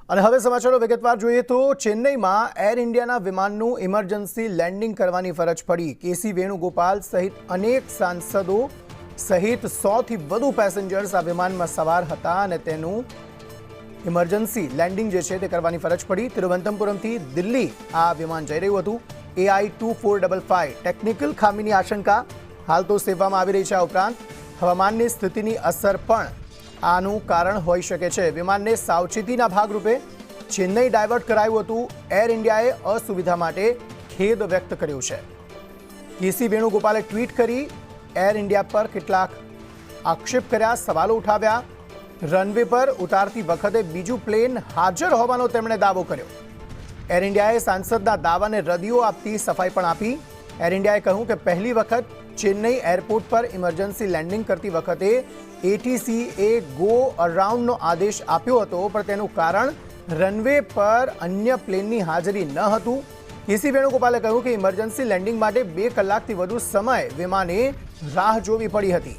અને હવે સમાચારો વિગતવાર જોઈએ તો ચેન્નઈમાં એર ઇન્ડિયાના વિમાનનું ઇમરજન્સી લેન્ડિંગ કરવાની ફરજ પડી। કેસી વેણુગોપાલ સહિત અનેક સાંસદો સહિત 100થી વધુ પેસેન્જર્સ આ વિમાનમાં સવાર હતા અને તેનું ઇમરજન્સી લેન્ડિંગ જે છે તે કરવાની ફરજ પડી। તિરુવનંતપુરમથી દિલ્હી આ વિમાન જઈ રહ્યું હતું। AI2455 ટેકનિકલ ખામીની આશંકા હાલ તો સેવામાં આવી રહી છે। આ ઉપરાંત હવામાનની સ્થિતિની અસર પણ આનું કારણ હોઈ શકે છે। વિમાનને સાવચેતીના ભાગરૂપે ચેન્નઈ ડાયવર્ટ કરાયું હતું। એર ઇન્ડિયાએ અસુવિધા માટે ખેદ વ્યક્ત કર્યો છે। કેસી વેણુગોપાલે ટ્વીટ કરી એર ઇન્ડિયા પર કેટલાક આક્ષેપ કર્યા, સવાલો ઉઠાવ્યા। રનવે પર ઉતારતી વખતે બીજું પ્લેન હાજર હોવાનો તેમણે દાવો કર્યો। એર ઇન્ડિયાએ સાંસદના દાવાને રદિયો આપતી સફાઈ પણ આપી। એર ઇન્ડિયાએ કહ્યું કે પહેલી વખત ચેન્નઈ એરપોર્ટ પર ઇમરજન્સી લેન્ડિંગ કરતી વખતે ATCએ ગો અરાઉન્ડનો આદેશ આપ્યો હતો, પણ તેનું કારણ રનવે પર અન્ય પ્લેનની હાજરી ન હતું। કેસી વેણુગોપાલે કહ્યું કે ઇમરજન્સી લેન્ડિંગ માટે 2 કલાકથી વધુ સમય વિમાને રાહ જોવી પડી હતી।